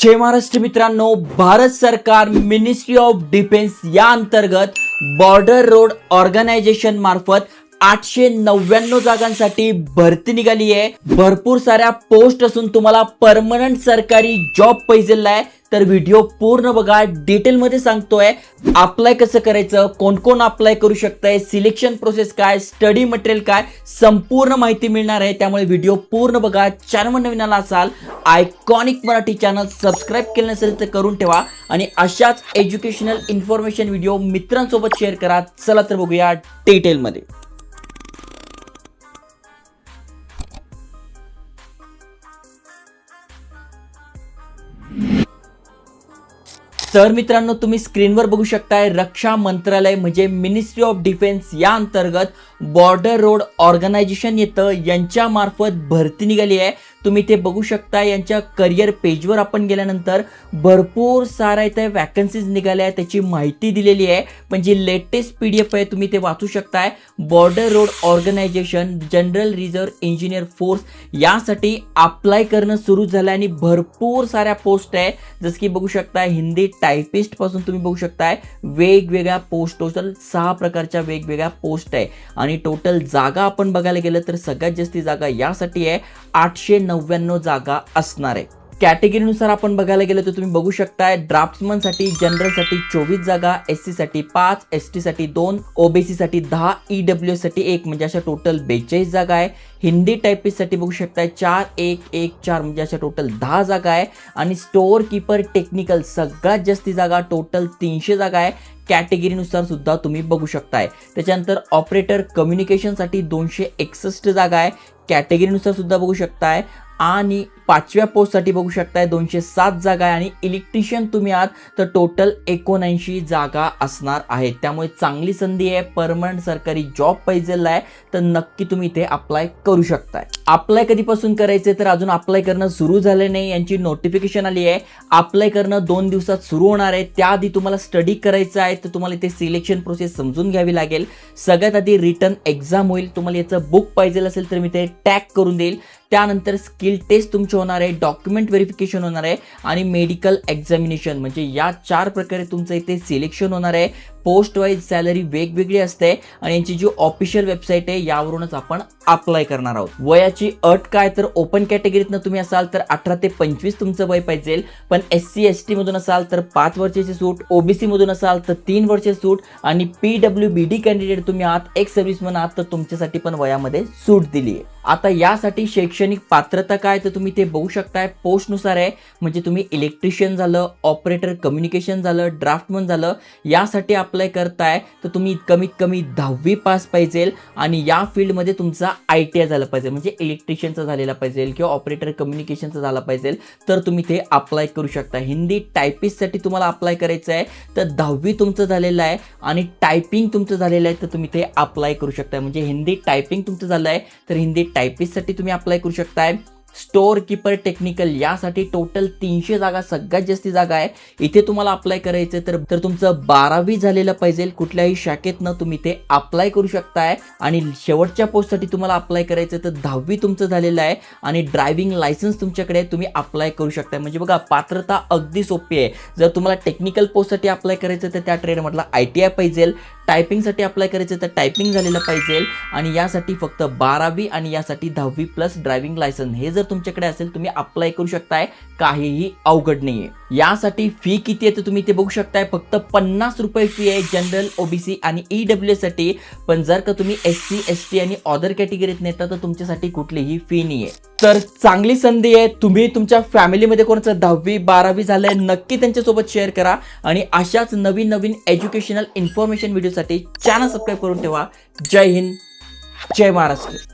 जय महाराष्ट्र मित्रांनो, भारत सरकार ministry of defence या अंतर्गत बॉर्डर रोड ऑर्गनायझेशन मार्फत 899 जागांसाठी भरती निघाली आहे। भरपूर साऱ्या पोस्ट असून तुम्हाला परमनंट सरकारी जॉब पाहिजेला आहे, तर व्हिडिओ पूर्ण बघा। डिटेल मध्ये सांगतोय अप्लाय कसं करायचं, कोण कोण अप्लाय करू शकताय, सिलेक्शन प्रोसेस काय, स्टडी मटेरियल काय, संपूर्ण माहिती मिळणार आहे। त्यामुळे व्हिडिओ पूर्ण बघा। चॅनल नवीन आला असाल, आयकॉनिक मराठी चॅनल सबस्क्राइब केलं नसेल तर करून ठेवा आणि अशाच एज्युकेशनल इन्फॉर्मेशन व्हिडिओ मित्रांसोबत शेअर करा। चला तर बघूया डिटेल मध्ये। तर मित्रांनो, तुम्ही स्क्रीनवर बघू शकताय रक्षा मंत्रालय म्हणजे मिनिस्ट्री ऑफ डिफेन्स या अंतर्गत बॉर्डर रोड ऑर्गनायझेशन येतं, यांच्या मार्फत भरती निघाली आहे। तुम्ही ते बघू शकता। यांच्या करिअर पेजवर आपण गेल्यानंतर भरपूर साऱ्या इथे वॅकन्सीज निघाल्या आहेत, त्याची माहिती दिलेली आहे। म्हणजे लेटेस्ट PDF आहे, तुम्ही ते वाचू शकताय। Border road organisation general reserve engineer force यासाठी अप्लाय करणं सुरू झालं आणि भरपूर साऱ्या पोस्ट आहे। जसं की बघू शकता हिंदी टायपिस्ट पासून तुम्ही बघू शकताय वेगवेगळ्या पोस्ट, टोटल 6 प्रकारच्या वेगवेगळ्या पोस्ट आहे। आणि टोटल जागा आपण बघायला गेलं तर सगळ्यात जास्त जागा यासाठी आहे, 899 जागा असणार आहे। कॅटेगरीनुसार आपण बघायला गेलं तर तुम्ही बघू शकताय ड्राफ्ट्समन साठी जनरल साठी 24 जागा, SC साठी 5, ST साठी 2, OBC साठी 10, EWS साठी 1 म्हणजे अशा टोटल 42 जागा आहे। हिंदी टायपिस्ट साठी बघू शकताय 4114 म्हणजे अशा टोटल 10 जागा आहे। आणि स्टोअर कीपर टेक्निकल सगळ्यात जास्त जागा टोटल 300 जागा आहे। कॅटेगरीनुसार सुद्धा तुम्ही बघू शकताय। त्याच्यानंतर ऑपरेटर कम्युनिकेशन साठी 261 जागा आहे, कॅटेगरीनुसार सुद्धा बघू शकताय। आणि 5व्या पोस्ट साठी बघू शकताय 207 जागा आहे। आणि इलेक्ट्रिशियन तुम्ही आहात तर टोटल 79 जागा असणार आहेत। त्यामुळे चांगली संधी आहे, परमनंट सरकारी जॉब पाहिजेला आहे, तर नक्की तुम्ही इथे अप्लाय करू शकताय। अप्लाय कधीपासून करायचे तर अजून अप्लाय करणं सुरू झालं नाही, यांची नोटिफिकेशन आली आहे। अप्लाय करणं 2 दिवसात सुरू होणार आहे। त्याआधी तुम्हाला स्टडी करायचं आहे, तर तुम्हाला इथे सिलेक्शन प्रोसेस समजून घ्यावी लागेल। सगळ्यात आधी रिटर्न एक्झाम होईल, तुम्हाला याचं बुक पाहिजे असेल तर मी ते टॅग करून देईल। त्यानंतर स्किल टेस्ट तुमची होणार आहे, डॉक्युमेंट व्हेरिफिकेशन होणार आहे आणि मेडिकल एक्झामिनेशन म्हणजे या 4 प्रकारे तुमचं इथे सिलेक्शन होणार आहे। पोस्ट वाईज सॅलरी वेगवेगळी असते आणि यांची जी ऑफिशियल वेबसाईट आहे यावरूनच आपण अप्लाय करणार आहोत। वयाची अट काय तर ओपन कॅटेगरीतनं तुम्ही असाल तर 18 ते 25 तुमचं वय पाहिजे, पण SC ST मधून असाल तर 5 वर्षाची सूट, OBC मधून असाल तर 3 वर्षाची सूट आणि PWBD कॅन्डिडेट तुम्ही आहात, एक सर्व्हिसमन आहात तर तुमच्यासाठी पण वयामध्ये सूट दिली आहे। आता यासाठी शैक्षणिक पात्रता काय तर तुम्ही ते बघू शकताय, पोस्टनुसार आहे। म्हणजे तुम्ही इलेक्ट्रिशियन झालं, ऑपरेटर कम्युनिकेशन झालं, ड्राफ्टमन झालं, यासाठी अप्लाय करताय तर तुम्ही कमीत कमी 10वी पास पाहिजे आणि या फील्डमध्ये तुमचा ITI झालं पाहिजे, म्हणजे इलेक्ट्रिशियनचा झालेला पाहिजे किंवा ऑपरेटर कम्युनिकेशनचा झाला पाहिजे, तर तुम्ही ते अप्लाय करू शकता। हिंदी टायपिस्टसाठी तुम्हाला अप्लाय करायचं आहे तर 10वी तुमचं झालेलं आहे आणि टायपिंग तुमचं झालेलं आहे तर तुम्ही ते अप्लाय करू शकता। म्हणजे हिंदी टायपिंग तुमचं झालं आहे तर हिंदी टायपिस्टसाठी तुम्ही अप्लाय करू शकताय। स्टोअर कीपर टेक्निकल यासाठी टोटल 300 जागा, सगळ्यात जास्त जागा आहे। इथे तुम्हाला अप्लाय करायचं तर तुमचं 12वी झालेलं पाहिजे, कुठल्याही शाखेतनं तुम्ही ते अप्लाय करू शकताय। आणि शेवटच्या पोस्टसाठी तुम्हाला अप्लाय करायचं तर 10वी तुमचं झालेलं आहे आणि ड्रायव्हिंग लायसन्स तुमच्याकडे तुम्ही अप्लाय करू शकताय। म्हणजे बघा पात्रता अगदी सोपी आहे। जर तुम्हाला टेक्निकल पोस्टसाठी अप्लाय करायचं तर त्या ट्रेडमधला ITI पाहिजे, टायपिंगसाठी अप्लाय करायचं तर टायपिंग झालेलं पाहिजे आणि यासाठी फक्त 12वी आणि यासाठी 10वी प्लस ड्रायव्हिंग लायसन्स हे जर तुमच्याकडे असेल तुम्ही अप्लाय करू शकताय, काहीही अवघड नाहीये। यासाठी फी किती आहे तर तुम्ही ते बघू शकताय, फक्त 50 रुपये फी आहे जनरल, OBC आणि EWS साठी। पण जर का तुम्ही SC ST आणि अदर कॅटेगरीत नेता तर तुमच्यासाठी कुठलीही फी नाहीये। तर चांगली संधी आहे, तुम्ही तुमच्या फॅमिलीमध्ये कोणाचं 10वी 12वी झालंय नक्की त्यांच्यासोबत शेअर करा आणि अशाच नवीन एज्युकेशनल इन्फॉर्मेशन व्हिडिओसाठी चॅनल सबस्क्राईब करून ठेवा। जय हिंद, जय महाराष्ट्र।